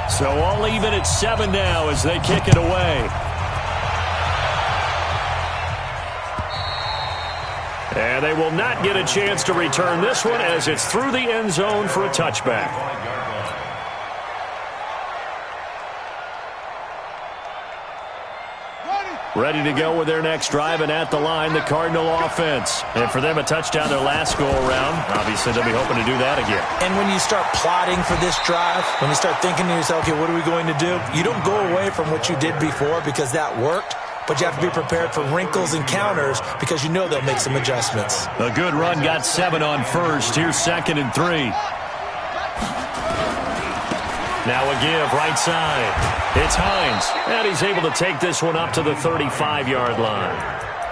So all even at 7 now as they kick it away. And they will not get a chance to return this one as it's through the end zone for a touchback. Ready to go with their next drive, and at the line, the Cardinal offense. And for them, a touchdown their last go-around. Obviously, they'll be hoping to do that again. And when you start plotting for this drive, when you start thinking to yourself, okay, what are we going to do? You don't go away from what you did before because that worked, but you have to be prepared for wrinkles and counters because you know they'll make some adjustments. A good run got 7 on first. Here's 2nd and 3. Now a give, right side. It's Hines, and he's able to take this one up to the 35-yard line.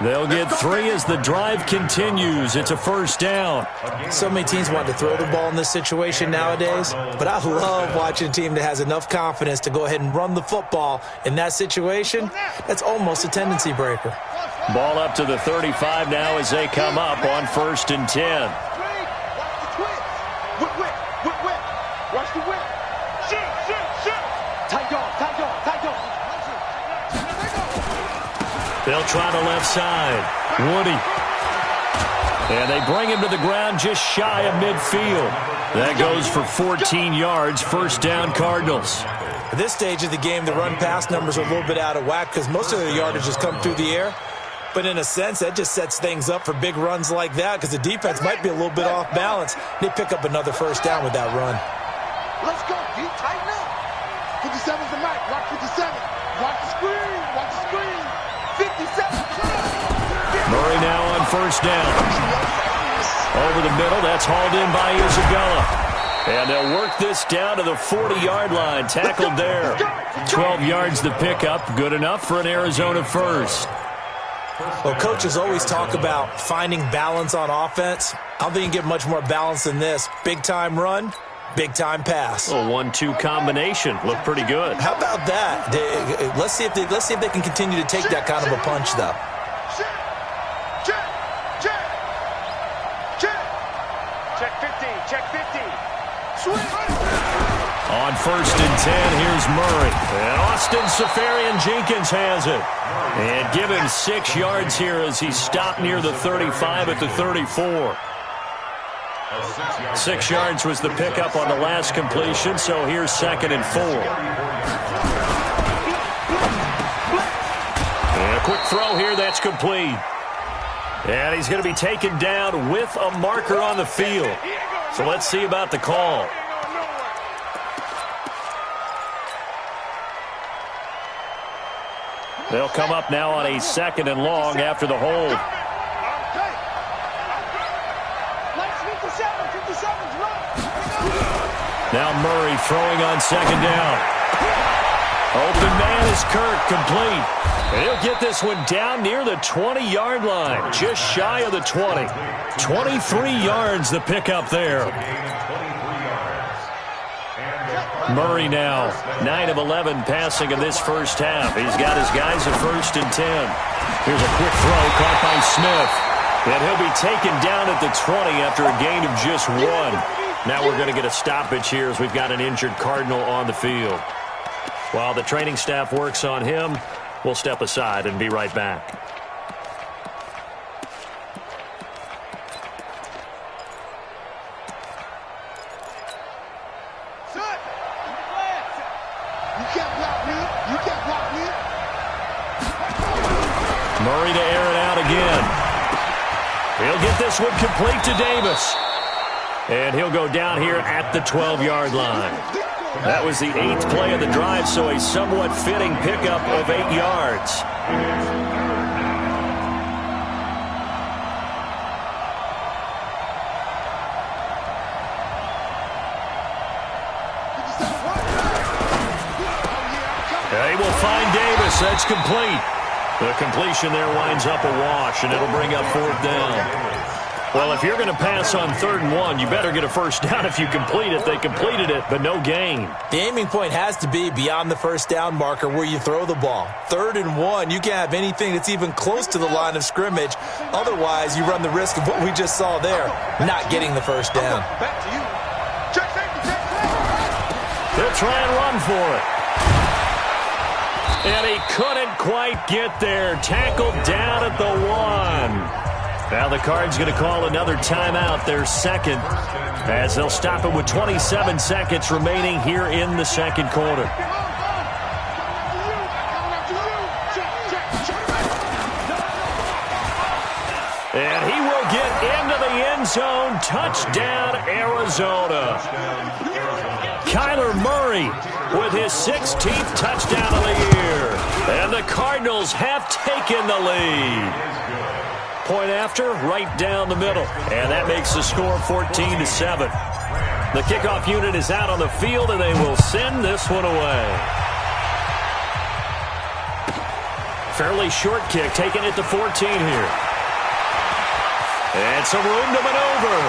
They'll get 3 as the drive continues. It's a first down. So many teams want to throw the ball in this situation nowadays, but I love watching a team that has enough confidence to go ahead and run the football in that situation. That's almost a tendency breaker. Ball up to the 35 now as they come up on 1st and 10. Watch the whip. They'll try the left side. Woody. And they bring him to the ground just shy of midfield. That goes for 14 yards. First down, Cardinals. At this stage of the game, the run-pass numbers are a little bit out of whack because most of the yardage has come through the air. But in a sense, that just sets things up for big runs like that because the defense might be a little bit off balance. They pick up another first down with that run. Let's go, D. Tighten up. 57's the mark. Watch 57. Watch the screen. Watch the screen. 57. Murray now on first down. Over the middle. That's hauled in by Isabella. And they'll work this down to the 40-yard line. Tackled there. 12 yards the pickup. Good enough for an Arizona first. Well, coaches always talk about finding balance on offense. I don't think you can get much more balance than this. Big-time run, big-time pass. A 1-2 combination. Looked pretty good. How about that? Let's see if they can continue to take that kind of a punch, though. Check 50. Check 50. On 1st and 10, here's Murray. And Austin Safarian-Jenkins has it. And give him 6 yards here as he stopped near the 35 at the 34. 6 yards was the pickup on the last completion, so here's 2nd and 4. And a quick throw here, that's complete. And he's going to be taken down with a marker on the field. So let's see about the call. They'll come up now on a 2nd and long after the hold. Now Murray throwing on 2nd down. Open man is Kirk, complete. And he'll get this one down near the 20-yard line, just shy of the 20. 23 yards the pickup there. Murray now, 9 of 11 passing in this first half. He's got his guys at 1st and 10. Here's a quick throw caught by Smith. And he'll be taken down at the 20 after a gain of just 1. Now we're going to get a stoppage here as we've got an injured Cardinal on the field. While the training staff works on him, we'll step aside and be right back. Murray to air it out again. He'll get this one complete to Davis. And he'll go down here at the 12-yard line. That was the 8th play of the drive, so a somewhat fitting pickup of 8 yards. They will find Davis. That's complete. The completion there winds up a wash, and it'll bring up 4th down. Well, if you're going to pass on 3rd and 1, you better get a first down if you complete it. They completed it, but no gain. The aiming point has to be beyond the first down marker where you throw the ball. 3rd and 1, you can't have anything that's even close to the line of scrimmage. Otherwise, you run the risk of what we just saw there, not getting the first down. Back to you. Check safety, check safety. They'll try and run for it. And he couldn't quite get there. Tackled down at the 1. Now the Cards going to call another timeout, their second, as they'll stop it with 27 seconds remaining here in the second quarter. And he will get into the end zone. Touchdown, Arizona. Kyler Murray with his 16th touchdown of the year. And the Cardinals have taken the lead. Point after, right down the middle. And that makes the score 14-7. The kickoff unit is out on the field, and they will send this one away. Fairly short kick, taking it to 14 here. And some room to maneuver.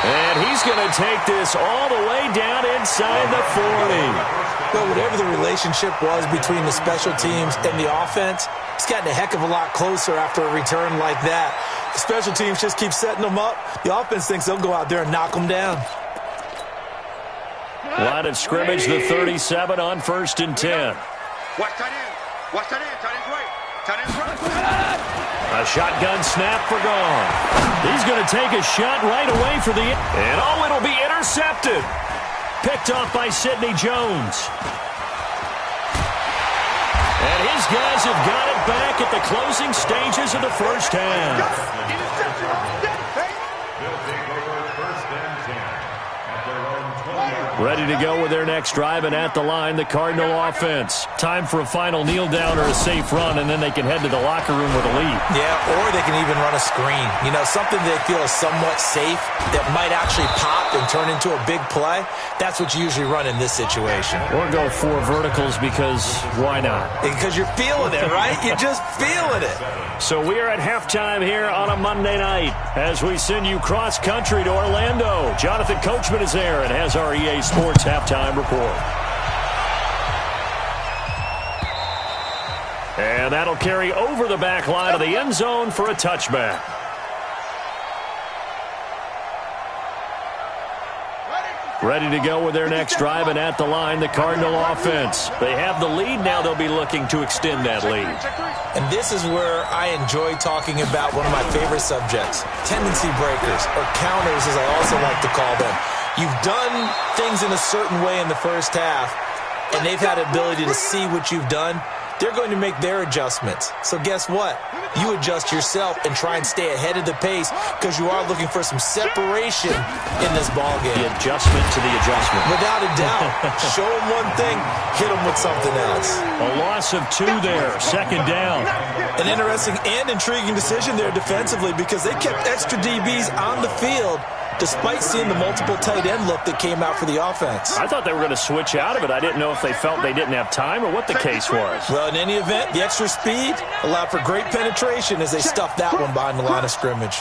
And he's going to take this all the way down inside the 40. Well, whatever the relationship was between the special teams and the offense, it's gotten a heck of a lot closer after a return like that. The special teams just keep setting them up. The offense thinks they'll go out there and knock them down. Line of scrimmage, the 37 on 1st and 10. Watch tight end. Watch tight end. Tight end's right. Tight end's right. A shotgun snap for Gone. He's going to take a shot right away for the... And oh, it'll be intercepted. Picked off by Sidney Jones. And his guys have got it back at the closing stages of the first half. Ready to go with their next drive, and at the line, the Cardinal offense. Time for a final kneel down or a safe run, and then they can head to the locker room with a lead. Yeah, or they can even run a screen. You know, something they feel is somewhat safe that might actually pop and turn into a big play. That's what you usually run in this situation. Or go 4 verticals because why not? Because you're feeling it, right? You're just feeling it. So we are at halftime here on a Monday night as we send you cross-country to Orlando. Jonathan Coachman is there and has our EA Sports halftime report. And that'll carry over the back line of the end zone for a touchback. Ready to go with their next drive, and at the line, the Cardinal offense. They have the lead. Now they'll be looking to extend that lead. And this is where I enjoy talking about one of my favorite subjects, tendency breakers, or counters as I also like to call them. You've done things in a certain way in the first half, and they've had the ability to see what you've done. They're going to make their adjustments. So guess what? You adjust yourself and try and stay ahead of the pace because you are looking for some separation in this ballgame. The adjustment to the adjustment. Without a doubt. Show them one thing, hit them with something else. A loss of 2 there, second down. An interesting and intriguing decision there defensively because they kept extra DBs on the field despite seeing the multiple tight end look that came out for the offense. I thought they were going to switch out of it. I didn't know if they felt they didn't have time or what the case was. Well, in any event, the extra speed allowed for great penetration as they stuffed that one behind the line of scrimmage.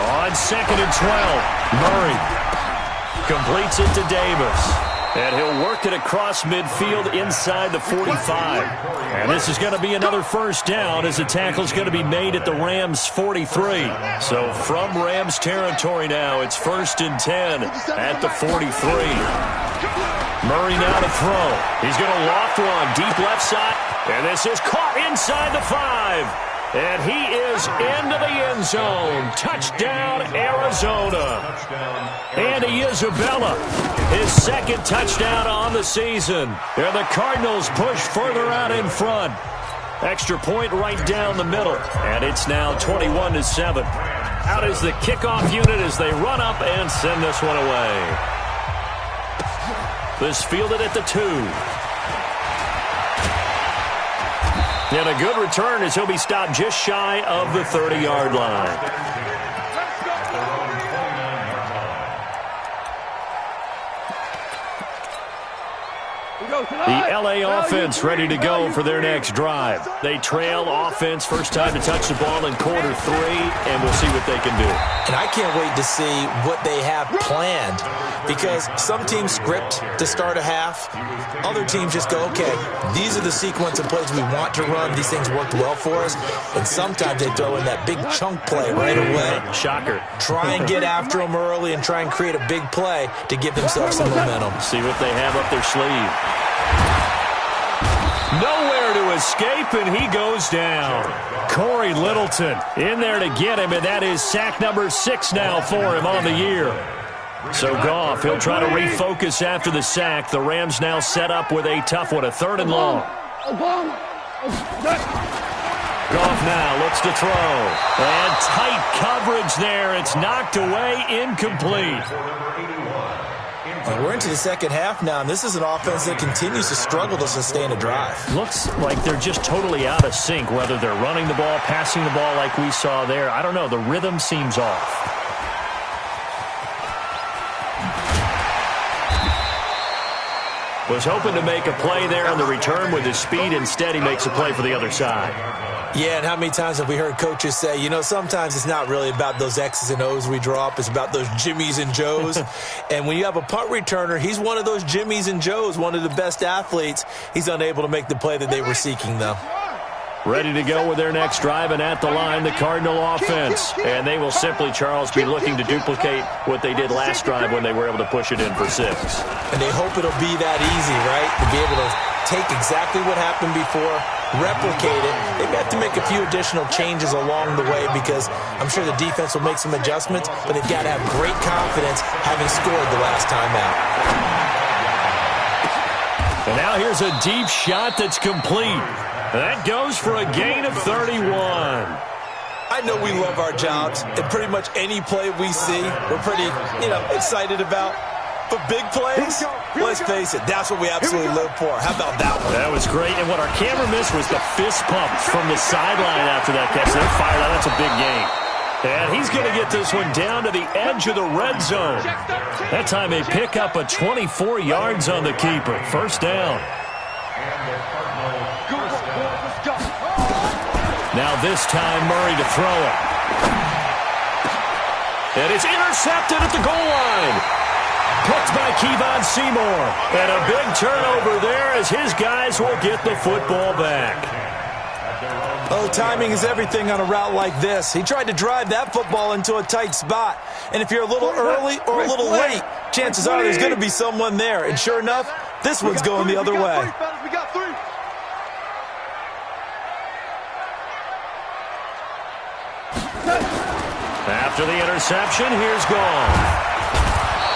On 2nd and 12, Murray completes it to Davis. And he'll work it across midfield inside the 45. And this is going to be another first down as the tackle's going to be made at the Rams' 43. So from Rams territory now, it's 1st and 10 at the 43. Murray now to throw. He's going to loft one deep left side. And this is caught inside the 5. And he is into the end zone. Touchdown, Arizona. Andy Isabella, his 2nd touchdown on the season. And the Cardinals push further out in front. Extra point right down the middle. And it's now 21-7. Out is the kickoff unit as they run up and send this one away. This fielded at the 2. And a good return as he'll be stopped just shy of the 30-yard line. The play offense ready to go for their next drive. They trail offense, first time to touch the ball in quarter 3, and we'll see what they can do. And I can't wait to see what they have planned, because some teams script to start a half. Other teams just go, okay, these are the sequence of plays we want to run. These things worked well for us. And sometimes they throw in that big chunk play right away. Shocker. Try and get after them early and try and create a big play to give themselves some momentum. See what they have up their sleeve. Nowhere to escape, and he goes down. Corey Littleton in there to get him, and that is sack number 6 now for him on the year. So Goff, he'll try to refocus after the sack. The Rams now set up with a tough one, a 3rd and long. Goff now looks to throw. And tight coverage there. It's knocked away, incomplete. And we're into the second half now, and this is an offense that continues to struggle to sustain a drive. Looks like they're just totally out of sync, whether they're running the ball, passing the ball like we saw there. I don't know. The rhythm seems off. Was hoping to make a play there on the return with his speed. Instead, he makes a play for the other side. Yeah, and how many times have we heard coaches say, you know, sometimes it's not really about those X's and O's we draw up. It's about those Jimmies and Joes. And when you have a punt returner, he's one of those Jimmies and Joes, one of the best athletes. He's unable to make the play that they were seeking, though. Ready to go with their next drive, and at the line, the Cardinal offense. And they will simply, Charles, be looking to duplicate what they did last drive when they were able to push it in for 6. And they hope it'll be that easy, right? To be able to take exactly what happened before, replicate it. They may have to make a few additional changes along the way, because I'm sure the defense will make some adjustments, but they've got to have great confidence having scored the last time out. And now here's a deep shot that's complete. That goes for a gain of 31. I know we love our jobs, and pretty much any play we see, we're pretty, excited about. But big plays, let's face it, that's what we absolutely live for. How about that one? That was great, and what our camera missed was the fist pump from the sideline after that catch. They're fired out. That's a big gain. And he's going to get this one down to the edge of the red zone. That time they pick up a 24 yards on the keeper. First down. Now this time Murray to throw it. And it's intercepted at the goal line. Picked by Kevon Seymour. And a big turnover there as his guys will get the football back. Oh, timing is everything on a route like this. He tried to drive that football into a tight spot. And if you're a little early or a little late, chances are there's going to be someone there. And sure enough, this one's going the other way. After the interception, here's Goff.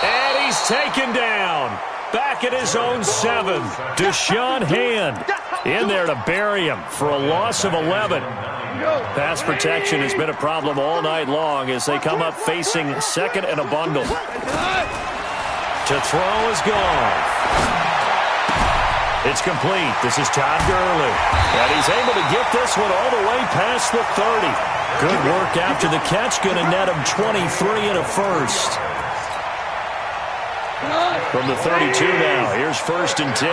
And he's taken down. Back at his own 7. Deshaun Hand in there to bury him for a loss of 11. Pass protection has been a problem all night long as they come up facing 2nd and a bundle. To throw is Goff. It's complete. This is Todd Gurley. And he's able to get this one all the way past the 30. Good work after the catch. Going to net him 23 and a first. From the 32 now. Here's 1st and 10.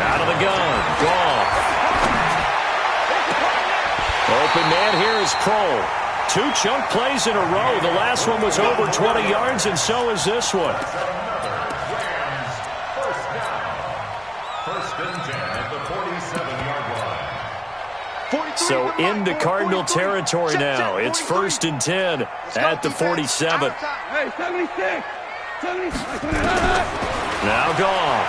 Out of the gun. Goff. Open man here is Kroll. 2 chunk plays in a row. The last one was over 20 yards, and so is this one. So into Cardinal territory now. It's 1st and 10 at the 47. Hey, 76. 76. Now Goff.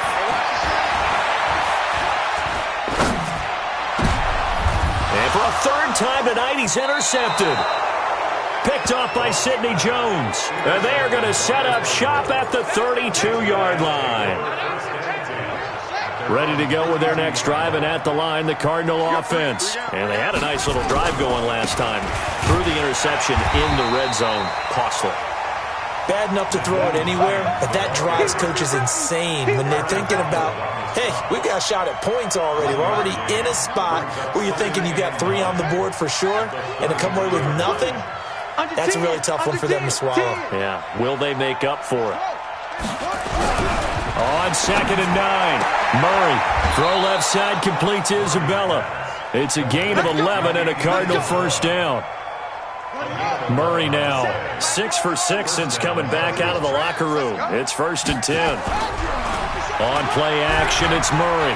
And for a 3rd time tonight, he's intercepted. Picked off by Sidney Jones. And they are going to set up shop at the 32-yard line. Ready to go with their next drive, and at the line, the Cardinal offense. And they had a nice little drive going last time. Threw the interception in the red zone. Costly. Bad enough to throw it anywhere, but that drives coaches insane when they're thinking about, hey, we got a shot at points already. We're already in a spot where you're thinking you got 3 on the board for sure, and to come away with nothing, that's a really tough one for them to swallow. Yeah, will they make up for it? on 2nd and 9. Murray, throw left side, complete to Isabella. It's a gain of 11 and a Cardinal first down. Murray now 6 for 6 since coming back out of the locker room. It's 1st and 10. On play action, it's Murray.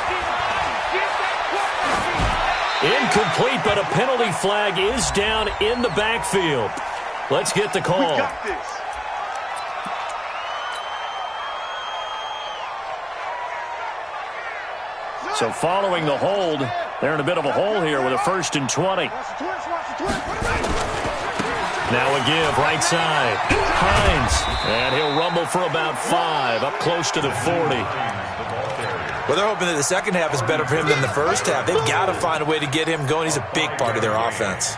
Incomplete, but a penalty flag is down in the backfield. Let's get the call. So following the hold, they're in a bit of a hole here with a 1st and 20. Now a give, right side. Hines, and he'll rumble for about 5, up close to the 40. Well, they're hoping that the second half is better for him than the first half. They've got to find a way to get him going. He's a big part of their offense.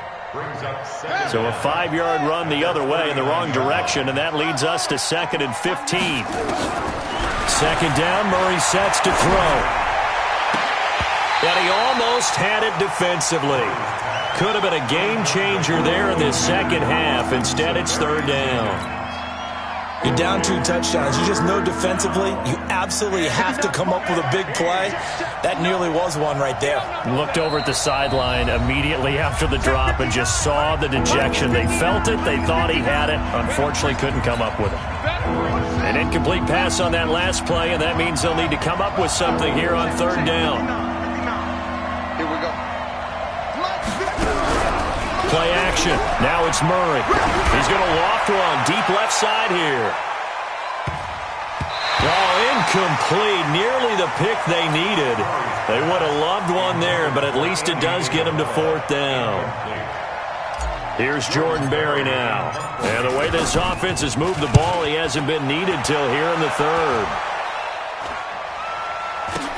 So a 5-yard run the other way in the wrong direction, and that leads us to 2nd and 15. 2nd down, Murray sets to throw. And he almost had it defensively. Could have been a game changer there in this second half. Instead, it's 3rd down. You're down 2 touchdowns. You just know defensively you absolutely have to come up with a big play. That nearly was one right there. Looked over at the sideline immediately after the drop and just saw the dejection. They felt it. They thought he had it. Unfortunately, couldn't come up with it. An incomplete pass on that last play, and that means they'll need to come up with something here on 3rd down. Here we go. Play action. Now it's Murray. He's going to loft one deep left side here. Oh, incomplete. Nearly the pick they needed. They would have loved one there, but at least it does get them to 4th down. Here's Jordan Berry now. And the way this offense has moved the ball, he hasn't been needed till here in the 3rd.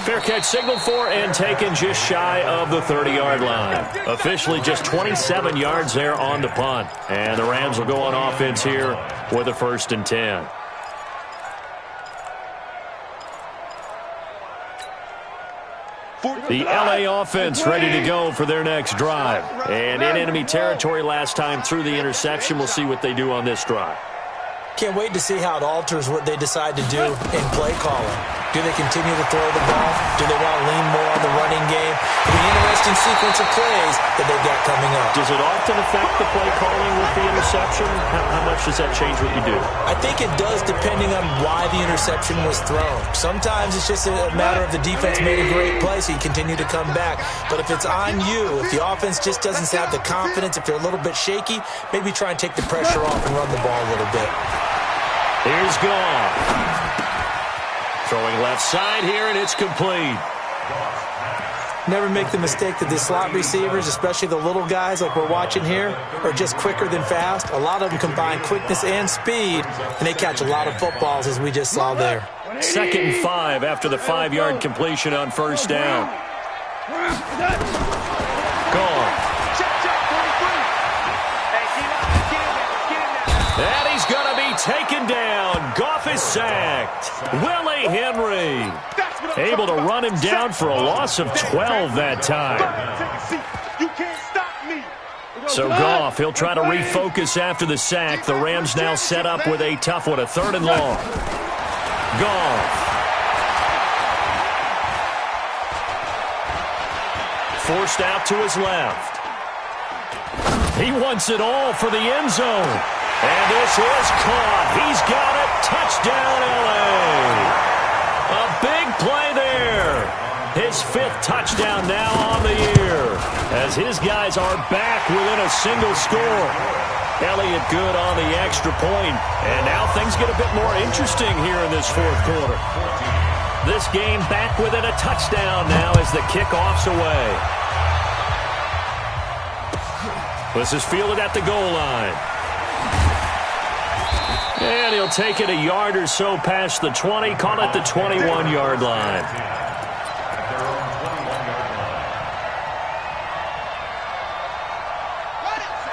Fair catch signaled for and taken just shy of the 30-yard line. Officially just 27 yards there on the punt. And the Rams will go on offense here with a 1st and 10. The LA offense ready to go for their next drive. And in enemy territory last time through the interception. We'll see what they do on this drive. Can't wait to see how it alters what they decide to do in play calling. Do they continue to throw the ball? Do they want to lean more on the running game? The interesting sequence of plays that they've got coming up. Does it often affect the play calling with the interception? How much does that change what you do? I think it does depending on why the interception was thrown. Sometimes it's just a matter of the defense made a great play, so you continue to come back. But if it's on you, if the offense just doesn't have the confidence, if they're a little bit shaky, maybe try and take the pressure off and run the ball a little bit. Here's Goff. Throwing left side here, and it's complete. Never make the mistake that the slot receivers, especially the little guys like we're watching here, are just quicker than fast. A lot of them combine quickness and speed, and they catch a lot of footballs, as we just saw there. 2nd and 5 after the 5-yard completion on 1st down. Goff. And he's going to be taken down. Goff is sacked. Willie Henry able to run him down for a loss of 12 that time. So Goff, he'll try to refocus after the sack. The Rams now set up with a tough one, a 3rd and long. Goff. Forced out to his left. He wants it all for the end zone. And this is caught. He's got it. Touchdown, L.A. A big play there. His 5th touchdown now on the year as his guys are back within a single score. Elliott good on the extra point. And now things get a bit more interesting here in this 4th quarter. This game back within a touchdown now as the kickoff's away. This is fielded at the goal line. And he'll take it a yard or so past the 20, call it the 21-yard line.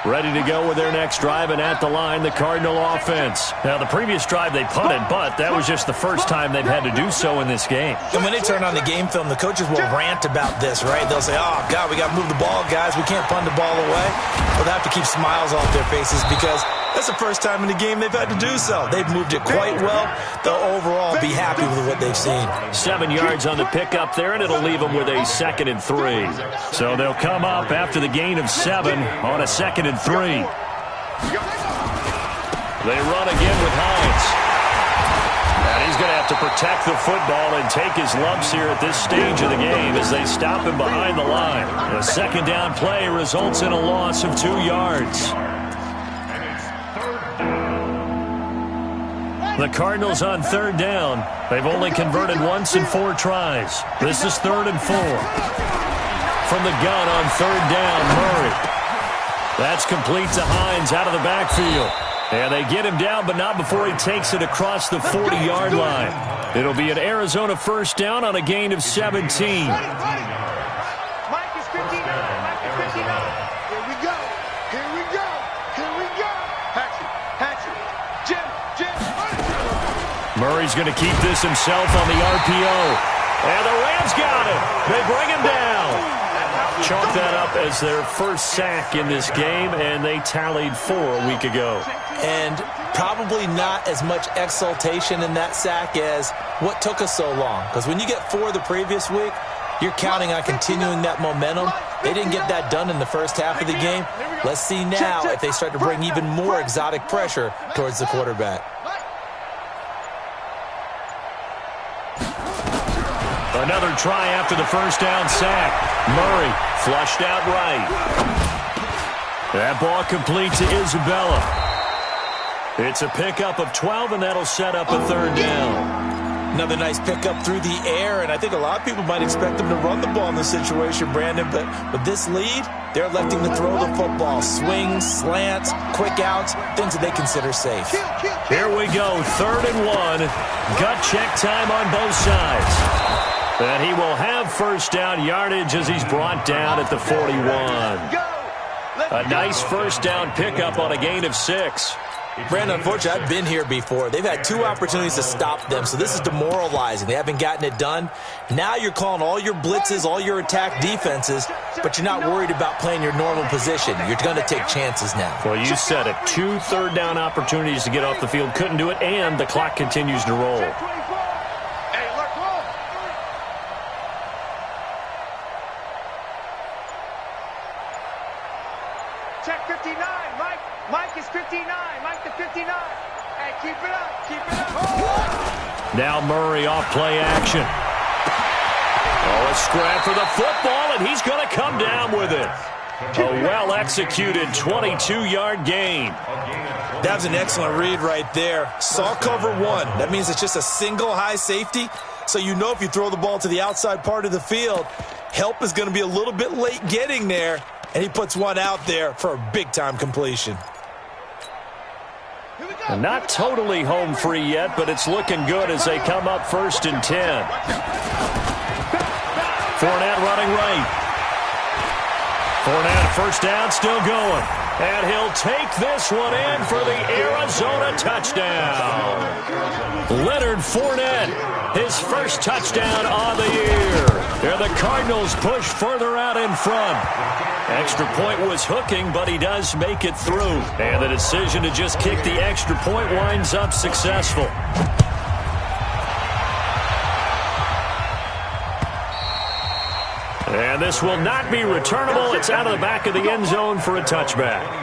Ready to go with their next drive, and at the line, the Cardinal offense. Now, the previous drive they punted, but that was just the first time they've had to do so in this game. And when they turn on the game film, the coaches will rant about this, right? They'll say, oh, God, we got to move the ball, guys. We can't punt the ball away. Well, they have to keep smiles off their faces because That's the first time in the game they've had to do so. They've moved it quite well. They'll overall be happy with what they've seen. 7 yards on the pickup there, and it'll leave them with a 2nd and 3. So they'll come up after the gain of 7 on a 2nd and 3. They run again with Hines. And he's going to have to protect the football and take his lumps here at this stage of the game as they stop him behind the line. The 2nd down play results in a loss of 2 yards. The Cardinals on 3rd down. They've only converted once in 4 tries. This is 3rd and 4. From the gun on 3rd down, Murray. That's complete to Hines out of the backfield. And they get him down, but not before he takes it across the 40-yard line. It'll be an Arizona 1st down on a gain of 17. Mike is 59. Mike is 59. Here we go. Here we go. Here we go. Hatchet. Jim. Murray's going to keep this himself on the RPO. And the Rams got him. They bring him down. Chalk that up as their first sack in this game, and they tallied 4 a week ago. And probably not as much exultation in that sack as what took us so long. Because when you get 4 the previous week, you're counting on continuing that momentum. They didn't get that done in the first half of the game. Let's see now if they start to bring even more exotic pressure towards the quarterback. Another try after the 1st down sack. Murray flushed out right. That ball complete to Isabella. It's a pickup of 12, and that'll set up a 3rd down. Another nice pickup through the air, and I think a lot of people might expect them to run the ball in this situation, Brandon, but with this lead, they're electing to throw the football. Swings, slants, quick outs, things that they consider safe. Here we go, 3rd and 1. Gut check time on both sides. And he will have 1st down yardage as he's brought down at the 41. A nice 1st down pickup on a gain of 6. Brandon, unfortunately, I've been here before. They've had 2 opportunities to stop them, so this is demoralizing. They haven't gotten it done. Now you're calling all your blitzes, all your attack defenses, but you're not worried about playing your normal position. You're going to take chances now. Well, you said it. 2 3rd down opportunities to get off the field. Couldn't do it, and the clock continues to roll. Check 59. Mike is 59. Mike to 59. Hey, keep it up. Oh. Now Murray off play action. Oh, a scrap for the football, and he's going to come down with it. A well-executed 22-yard gain. That was an excellent read right there. Saw cover 1. That means it's just a single high safety. So you know if you throw the ball to the outside part of the field, help is going to be a little bit late getting there. And he puts one out there for a big-time completion. And not totally home free yet, but it's looking good as they come up 1st and 10. Fournette running right. Fournette 1st down, still going. And he'll take this one in for the Arizona touchdown. Leonard Fournette, his 1st touchdown of the year. And the Cardinals push further out in front. Extra point was hooking, but he does make it through. And the decision to just kick the extra point winds up successful. And this will not be returnable. It's out of the back of the end zone for a touchback.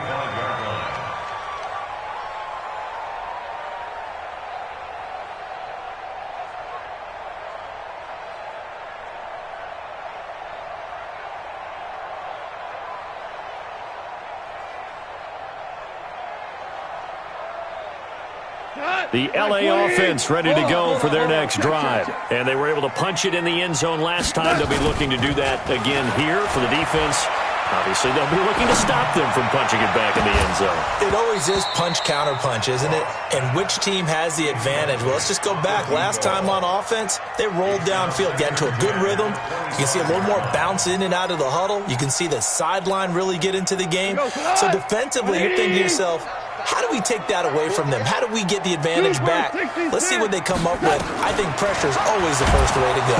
The LA offense ready to go for their next drive. And they were able to punch it in the end zone last time. They'll be looking to do that again here for the defense. Obviously, they'll be looking to stop them from punching it back in the end zone. It always is punch-counter-punch, isn't it? And which team has the advantage? Well, let's just go back. Last time on offense, they rolled downfield, got into a good rhythm. You can see a little more bounce in and out of the huddle. You can see the sideline really get into the game. So defensively, you're thinking to yourself, how do we take that away from them? How do we get the advantage back? Let's see what they come up with. I think pressure is always the first way to go.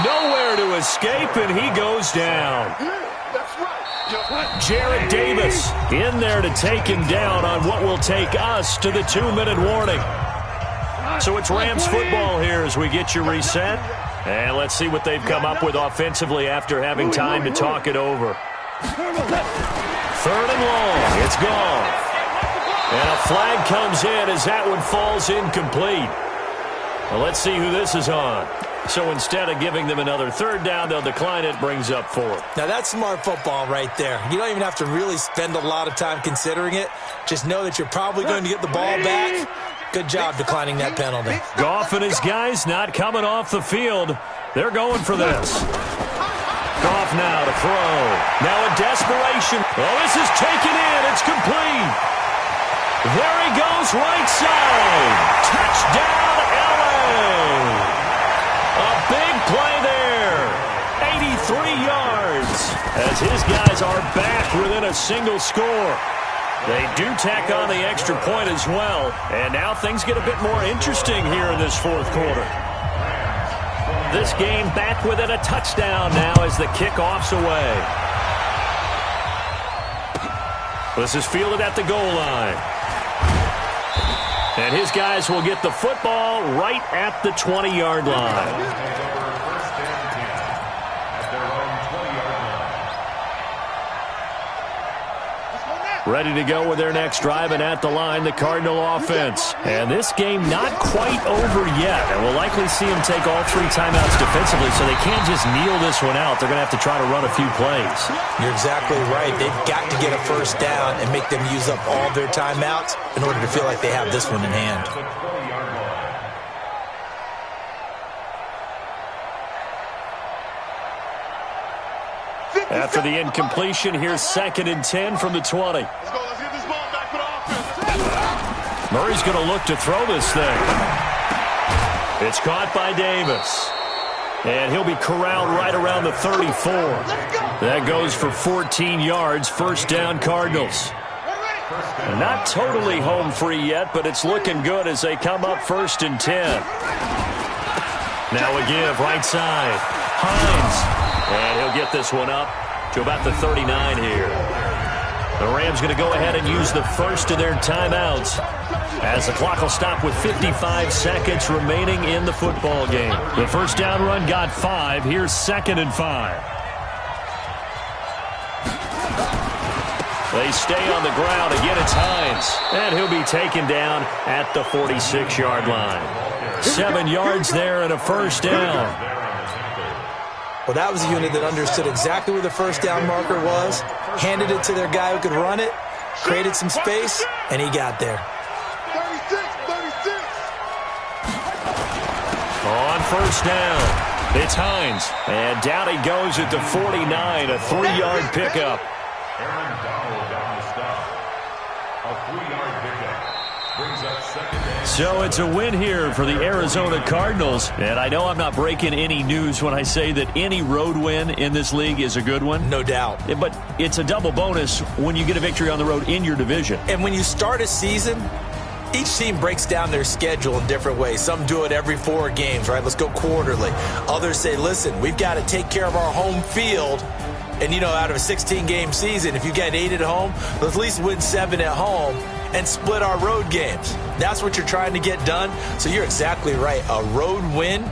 Nowhere to escape, and he goes down. Jarrett Davis in there to take him down on what will take us to the 2-minute warning. So it's Rams football here as we get you reset. And let's see what they've come up with offensively after having time to talk it over. 3rd and long. It's gone. And a flag comes in as that one falls incomplete. Well, let's see who this is on. So instead of giving them another 3rd down, they'll decline it, brings up 4th. Now that's smart football right there. You don't even have to really spend a lot of time considering it. Just know that you're probably going to get the ball back. Good job declining that penalty. Goff and his guys not coming off the field. They're going for this. Goff now to throw. Now in desperation. Oh, this is taken in. It's complete. There he goes, right side. Touchdown, LA. A big play there. 83 yards. As his guys are back within a single score. They do tack on the extra point as well. And now things get a bit more interesting here in this 4th quarter. This game back within a touchdown now as the kickoff's away. This is fielded at the goal line. And his guys will get the football right at the 20-yard line. Ready to go with their next drive, and at the line, the Cardinal offense. And this game not quite over yet. And we'll likely see them take all 3 timeouts defensively, so they can't just kneel this one out. They're going to have to try to run a few plays. You're exactly right. They've got to get a 1st down and make them use up all their timeouts in order to feel like they have this one in hand. After the incompletion, here's 2nd and 10 from the 20. Let's go. Let's get this ball back for the offense. Murray's going to look to throw this thing. It's caught by Davis. And he'll be corralled right around the 34. That goes for 14 yards. 1st down, Cardinals. Not totally home free yet, but it's looking good as they come up 1st and 10. Now a give, right side. Hines. And he'll get this one up to about the 39 here. The Rams going to go ahead and use the first of their timeouts as the clock will stop with 55 seconds remaining in the football game. The 1st down run got 5. Here's 2nd and 5. They stay on the ground. Again, it's Hines. And he'll be taken down at the 46-yard line. 7 yards there and a 1st down. Well, that was a unit that understood exactly where the 1st down marker was, handed it to their guy who could run it, created some space, and he got there. 36. On 1st down, it's Hines. And down he goes at the 49, a 3-yard pickup. Aaron Donald down the stop. A 3-yard pickup. Brings up 2nd down. So it's a win here for the Arizona Cardinals. And I know I'm not breaking any news when I say that any road win in this league is a good one. No doubt. But it's a double bonus when you get a victory on the road in your division. And when you start a season, each team breaks down their schedule in different ways. Some do it every 4 games, right? Let's go quarterly. Others say, listen, we've got to take care of our home field. And, out of a 16-game season, if you get 8 at home, let's at least win 7 at home and split our road games. That's what you're trying to get done. So you're exactly right. A road win,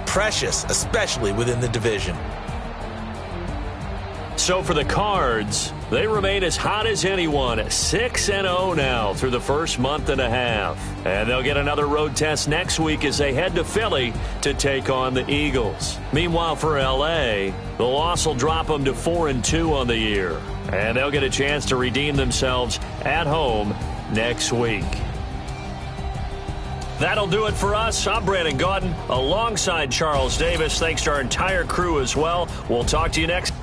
precious, especially within the division. So for the Cards, they remain as hot as anyone, 6-0 now through the first month and a half. And they'll get another road test next week as they head to Philly to take on the Eagles. Meanwhile, for LA, the loss will drop them to 4-2 on the year. And they'll get a chance to redeem themselves at home next week. That'll do it for us. I'm Brandon Gaudin alongside Charles Davis. Thanks to our entire crew as well. We'll talk to you next.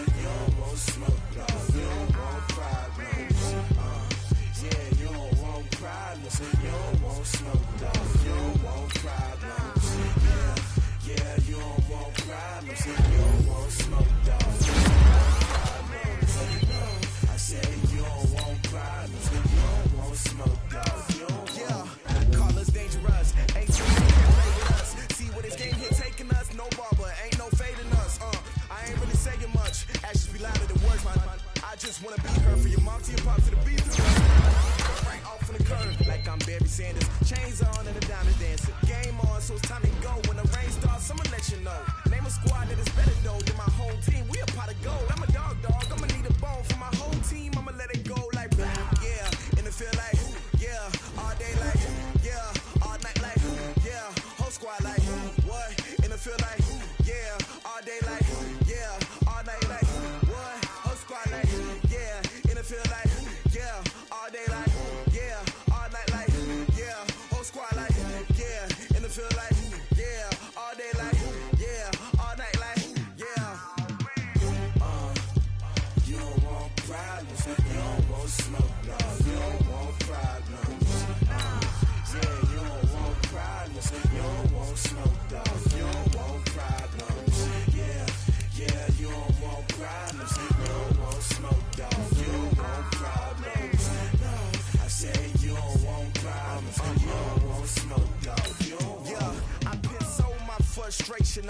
You don't want smoke, dog. You don't want problems. Yeah, you don't want problems. You don't want smoke, dog. You don't want problems. Yeah, you don't want problems. You don't want smoke, dog. You don't want problems. I said you don't want problems. You don't want smoke, dog. You don't want. Yeah, call us dangerous. Ain't you can't play with us? See what this game here taking us? No barber, ain't no fading us. I ain't really saying much. Actions be louder than words, man. I just wanna be her for your mom to your pop to the beat. Right off on the curb, like I'm Barry Sanders. Chains on and a diamond dancing. Game on, so it's time to go. When the rain starts, I'ma let you know. Name a squad that is better though than my home team. We a pot of gold. I'm a dog. I'ma need a bone for my whole team. I'ma let it go like yeah. In the field like yeah. All day like yeah. All night like yeah. Whole squad like what? In the field like yeah. All day like yeah. All night like what? Whole squad like yeah. In the field like yeah. All day like yeah. All night like yeah. Whole squad like yeah. In the field like yeah. All day like yeah. All night like yeah. You don't want problems. You don't want smoke, dog. You don't want problems. Yeah, you don't want problems. You don't want smoke, dog. You don't want problems. Yeah, you don't want problems. You don't want smoke, dog. You don't want problems. No, I said you don't want problems. You don't want smoke, dog. You don't want. Yeah, I piss so my frustration.